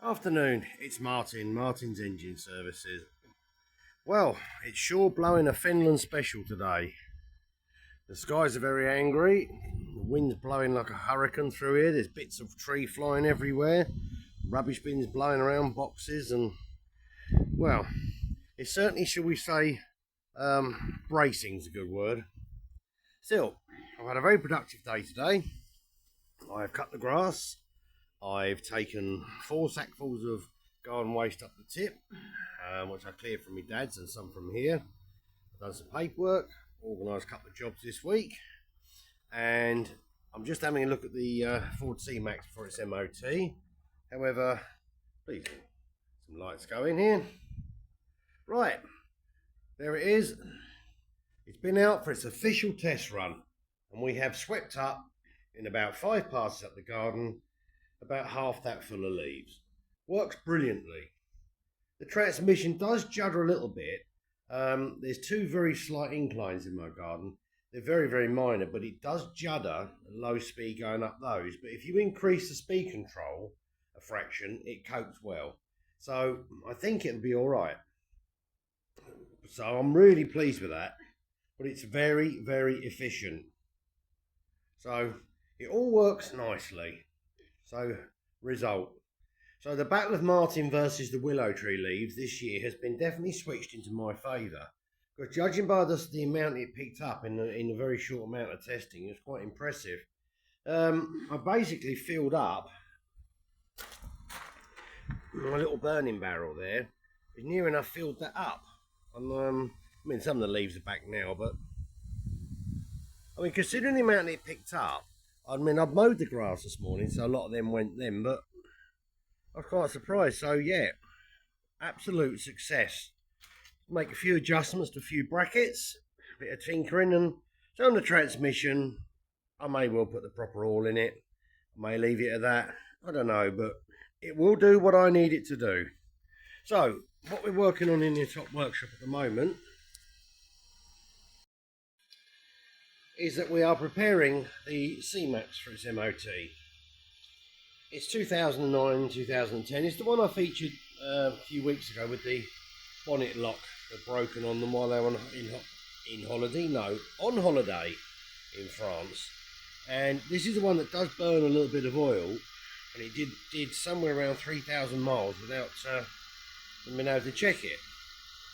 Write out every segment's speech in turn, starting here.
Afternoon, it's Martin's Engine Services. Well, it's sure blowing a Finland special today. The skies are very angry, the wind's blowing like a hurricane through here, there's bits of tree flying everywhere, rubbish bins blowing around boxes, and well, it's certainly, shall we say, bracing's a good word. Still, I've had a very productive day today. I've cut the grass, I've taken 4 sackfuls of garden waste up the tip, which I cleared from my dad's and some from here. I've done some paperwork, organised a couple of jobs this week, and I'm just having a look at the Ford C-Max for its MOT. However, please, some lights go in here. Right, there it is. It's been out for its official test run, and we have swept up in about 5 passes up the garden, about half that full of leaves. Works brilliantly. The transmission does judder a little bit. There's 2 very slight inclines in my garden. They're very, very minor, but it does judder at low speed going up those. But if you increase the speed control a fraction, it copes well. So I think it'll be all right. So I'm really pleased with that. But it's very, very efficient. So it all works nicely. So, result. So the Battle of Martin versus the willow tree leaves this year has been definitely switched into my favour. Because judging by the amount it picked up in a very short amount of testing, it's quite impressive. I basically filled up my little burning barrel there. It's near enough filled that up. And, I mean, some of the leaves are back now, but I mean, considering the amount it picked up, I mean, I've mowed the grass this morning, so a lot of them went then, but I was quite surprised. So, yeah, absolute success. Make a few adjustments to a few brackets, a bit of tinkering, and so on the transmission, I may well put the proper oil in it. I may leave it at that. I don't know, but it will do what I need it to do. So, what we're working on in the top workshop at the moment is that we are preparing the C-Max for its MOT. It's 2009-2010. It's the one I featured a few weeks ago with the bonnet lock that broken on them while they were on holiday in France. And this is the one that does burn a little bit of oil, and it did somewhere around 3,000 miles without being able to check it.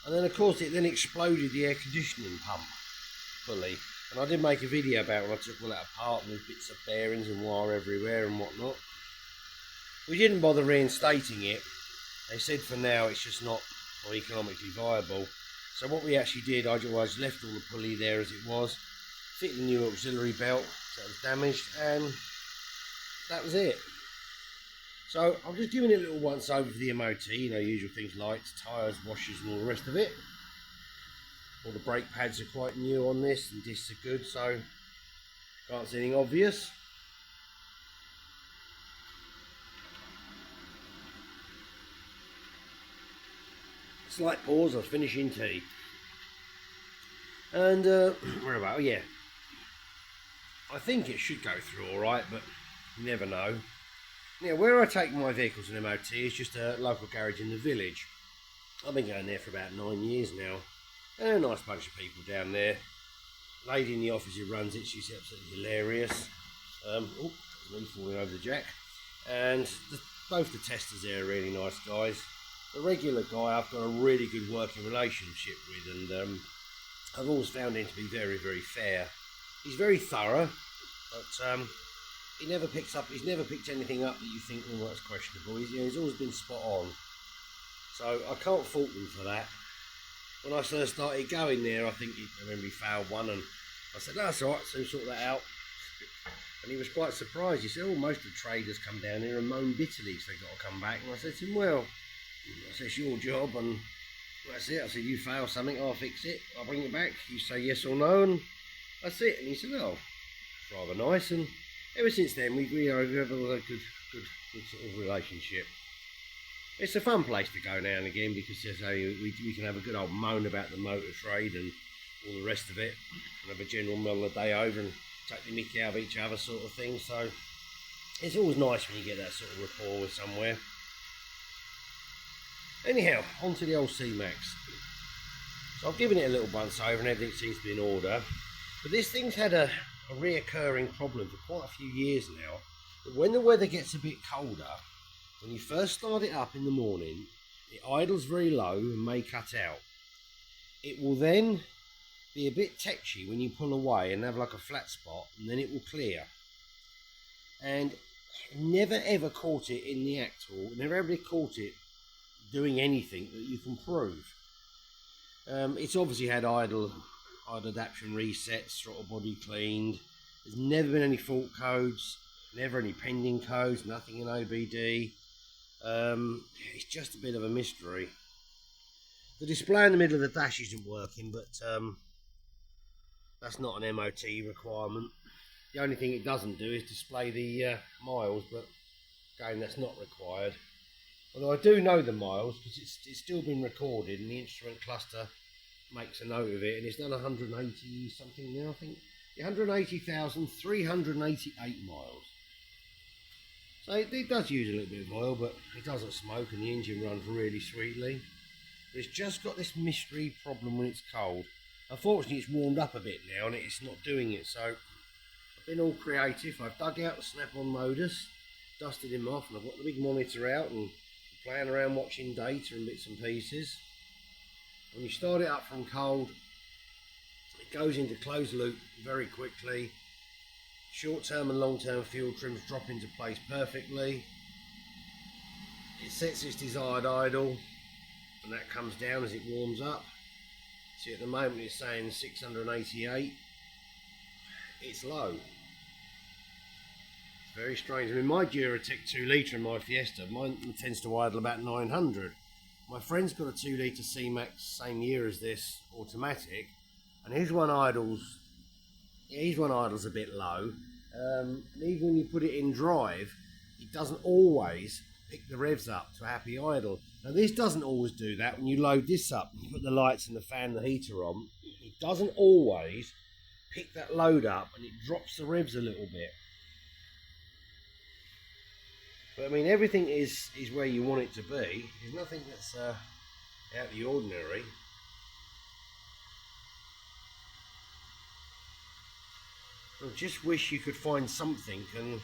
And then of course it then exploded the air conditioning pump fully. And I did make a video about when I took all that apart and there's bits of bearings and wire everywhere and whatnot. We didn't bother reinstating it. They said for now it's just not economically viable. So what we actually did, I just left all the pulley there as it was, fitted the new auxiliary belt that was damaged, and that was it. So I'm just giving it a little once over for the MOT, you know, usual things, lights, tyres, washers and all the rest of it. All the brake pads are quite new on this, and discs are good, so can't see anything obvious. Slight pause, I was finishing tea. And, where about? Oh yeah. I think it should go through alright, but you never know. Now, where I take my vehicles in MOT is just a local garage in the village. I've been going there for about 9 years now. And a nice bunch of people down there. Lady in the office who runs it, she's absolutely hilarious. Me falling over the jack. And both the testers there are really nice guys. The regular guy I've got a really good working relationship with, and I've always found him to be very, very fair. He's very thorough, but he's never picked anything up that you think, oh, that's questionable. He's always been spot on. So I can't fault him for that. When I first started going there, I remember he failed one, and I said, no, that's all right, so sort that out. And he was quite surprised. He said, oh, most of the traders come down here and moan bitterly because they've got to come back. And I said to him, well, it's your job, and that's it. I said, you fail something, I'll fix it, I'll bring it back. You say yes or no, and that's it. And he said, oh, it's rather nice. And ever since then, we've had a good sort of relationship. It's a fun place to go now and again because we can have a good old moan about the motor trade and all the rest of it, and have a general mull the day over and take the mickey out of each other sort of thing. So it's always nice when you get that sort of rapport with somewhere. Anyhow, onto the old C-Max. So I've given it a little once over and everything seems to be in order. But this thing's had a reoccurring problem for quite a few years now. That when the weather gets a bit colder, when you first start it up in the morning, it idles very low and may cut out. It will then be a bit tetchy when you pull away and have like a flat spot, and then it will clear. And never ever caught it in the act, or never ever caught it doing anything that you can prove. It's obviously had idle adaptation resets, throttle body cleaned. There's never been any fault codes, never any pending codes, nothing in OBD. It's just a bit of a mystery. The display in the middle of the dash isn't working, but that's not an MOT requirement. The only thing it doesn't do is display the miles, but again, that's not required. Although I do know the miles because it's still been recorded and the instrument cluster makes a note of it, and it's done 180 something now, I think. 180,388 miles. So it does use a little bit of oil, but it doesn't smoke and the engine runs really sweetly. But it's just got this mystery problem when it's cold. Unfortunately, it's warmed up a bit now and it's not doing it, so I've been all creative. I've dug out the snap-on motors, dusted him off, and I've got the big monitor out and playing around watching data and bits and pieces. When you start it up from cold, it goes into closed loop very quickly. Short-term and long-term fuel trims drop into place perfectly. It sets its desired idle, and that comes down as it warms up. See, at the moment it's saying 688. It's low. It's very strange. I mean, my Duratec 2 litre in my Fiesta, mine tends to idle about 900. My friend's got a 2 litre C-Max, same year as this, automatic, and his one idles a bit low. And even when you put it in drive, it doesn't always pick the revs up to a happy idle. Now this doesn't always do that. When you load this up and you put the lights and the fan and the heater on, it doesn't always pick that load up and it drops the revs a little bit. But I mean, everything is where you want it to be. There's nothing that's out of the ordinary. I just wish you could find something, and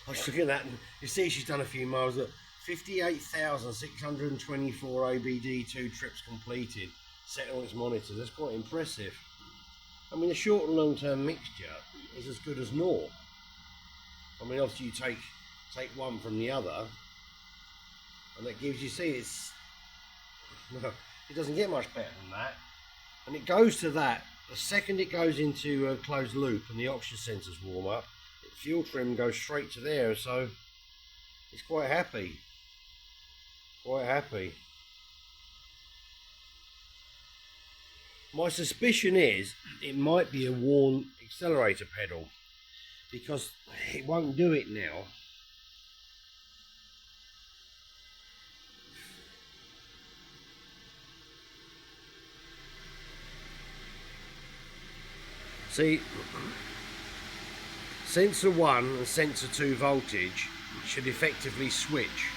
I was looking at that and you see she's done a few miles. Look, 58,624 OBD2 trips completed, set on its monitor. That's quite impressive. I mean, a short and long term mixture is as good as naught. I mean, obviously you take one from the other, and that gives you, see, it's, well, it doesn't get much better than that. And it goes to that, the second it goes into a closed loop and the oxygen sensors warm up, the fuel trim goes straight to there, so it's quite happy. Quite happy. My suspicion is it might be a worn accelerator pedal, because it won't do it now. See, sensor 1 and sensor 2 voltage should effectively switch.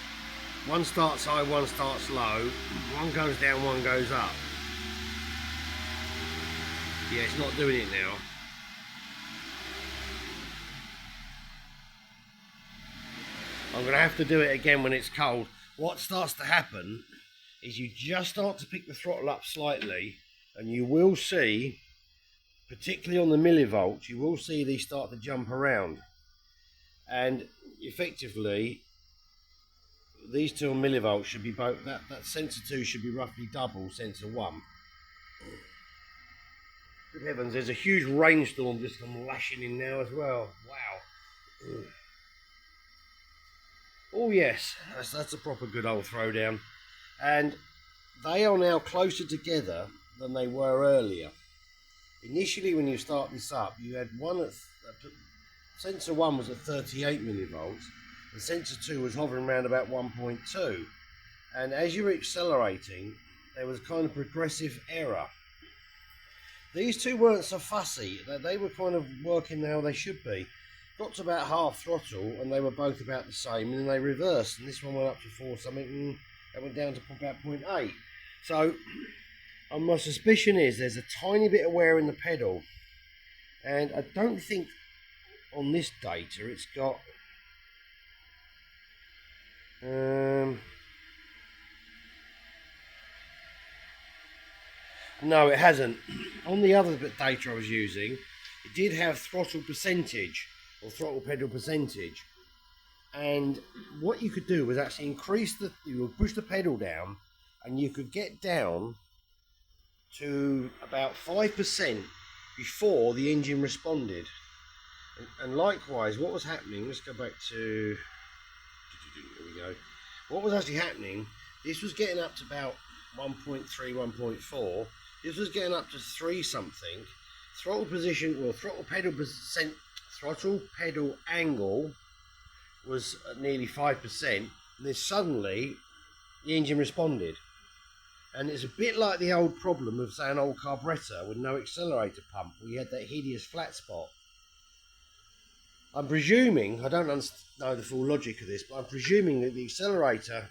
One starts high, one starts low, one goes down, one goes up. Yeah, it's not doing it now. I'm going to have to do it again when it's cold. What starts to happen is you just start to pick the throttle up slightly, and you will see, particularly on the millivolts, you will see these start to jump around. And effectively, these 2 millivolts should be both, that sensor 2 should be roughly double sensor 1. Good heavens, there's a huge rainstorm just come lashing in now as well. Wow. Oh yes, that's a proper good old throwdown. And they are now closer together than they were earlier. Initially, when you start this up, you had one at sensor 1 was at 38 millivolts, and sensor 2 was hovering around about 1.2. And as you were accelerating, there was kind of progressive error. These two weren't so fussy; they were kind of working how they should be. got to about half throttle and they were both about the same, and then they reversed, and this one went up to 4 something and that went down to about 0.8. So my suspicion is there's a tiny bit of wear in the pedal, and I don't think on this data it's got no, it hasn't. On the other data I was using, it did have throttle percentage or throttle pedal percentage, and what you could do was actually you would push the pedal down and you could get down to about 5% before the engine responded. And likewise, what was happening, let's go back to, here we go. What was actually happening, this was getting up to about 1.3, 1.4. This was getting up to 3 something. Throttle position, well, throttle pedal angle was at nearly 5%. And then suddenly the engine responded. And it's a bit like the old problem of, say, an old carburettor with no accelerator pump. We had that hideous flat spot. I'm presuming, I don't know the full logic of this, but I'm presuming that the accelerator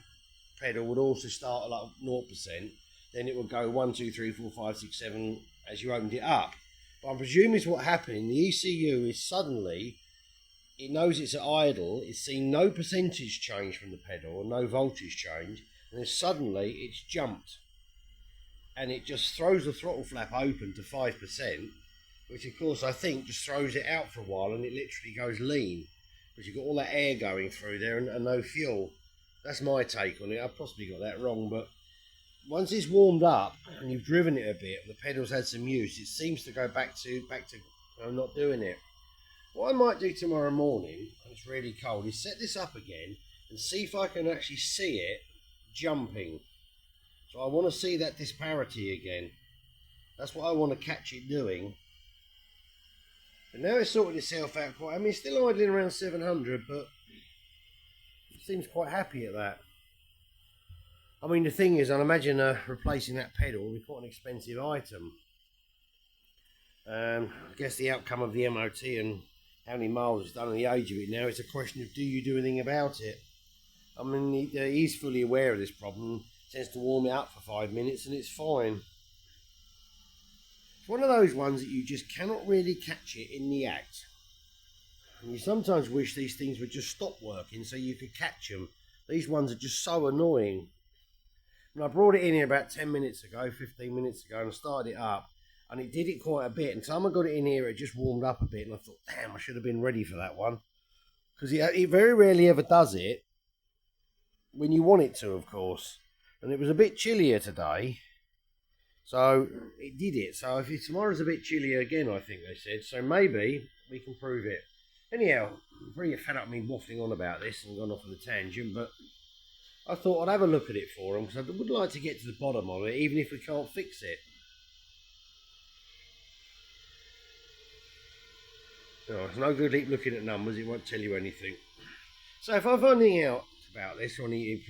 pedal would also start at like 0%. Then it would go 1, 2, 3, 4, 5, 6, 7 as you opened it up. But I'm presuming what happened in the ECU is suddenly it knows it's at idle, it's seen no percentage change from the pedal or no voltage change, and then suddenly it's jumped. And it just throws the throttle flap open to 5%, which of course I think just throws it out for a while and it literally goes lean. Because you've got all that air going through there and no fuel. That's my take on it. I've possibly got that wrong, but once it's warmed up and you've driven it a bit and the pedal's had some use, it seems to go back to not doing it. What I might do tomorrow morning, when it's really cold, is set this up again and see if I can actually see it jumping. So I want to see that disparity again. That's what I want to catch it doing. But now it's sorted itself out quite. I mean, it's still idling around 700, but it seems quite happy at that. I mean, the thing is, I'd imagine replacing that pedal will be quite an expensive item. I guess the outcome of the MOT and how many miles it's done and the age of it now, it's a question of do you do anything about it? I mean, he's fully aware of this problem, tends to warm it up for 5 minutes and it's fine. It's one of those ones that you just cannot really catch it in the act. And you sometimes wish these things would just stop working so you could catch them. These ones are just so annoying. And I brought it in here about 10 minutes ago, 15 minutes ago, and I started it up. And it did it quite a bit. And time I got it in here, it just warmed up a bit. And I thought, damn, I should have been ready for that one. Because it very rarely ever does it. When you want it to, of course. And it was a bit chillier today. So it did it. So if tomorrow's a bit chillier again, I think they said. So maybe we can prove it. Anyhow, I'm pretty fed up of me waffling on about this and gone off on a tangent. But I thought I'd have a look at it for them. Because I would like to get to the bottom of it, even if we can't fix it. No, it's no good looking at numbers, it won't tell you anything. So if I find anything out about this or any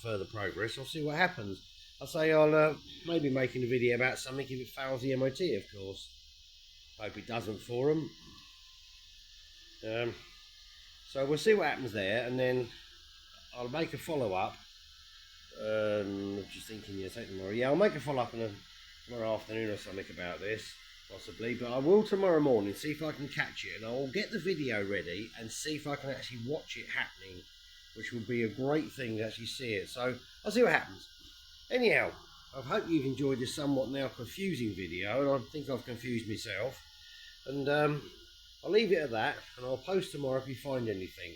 further progress, I'll see what happens. I'll say I'll maybe making a video about something if it fails the MOT, of course. Hope it doesn't for them. So we'll see what happens there, and then I'll make a follow-up. I'm just thinking, yeah, take tomorrow. Yeah, I'll make a follow-up tomorrow afternoon or something about this. Possibly, but I will tomorrow morning see if I can catch it, and I'll get the video ready and see if I can actually watch it happening, which would be a great thing to actually see it. So I'll see what happens. Anyhow, I hope you've enjoyed this somewhat now confusing video, and I think I've confused myself. And I'll leave it at that, and I'll post tomorrow if you find anything.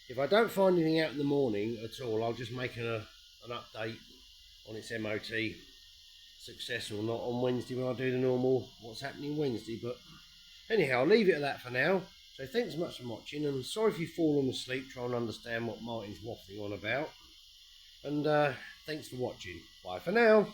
If I don't find anything out in the morning at all, I'll just make an update on its MOT. Success or not on Wednesday when I do the normal what's happening Wednesday. But anyhow, I'll leave it at that for now. So thanks much for watching, and sorry if you've fallen asleep trying to understand what Martin's waffling on about. And thanks for watching. Bye for now.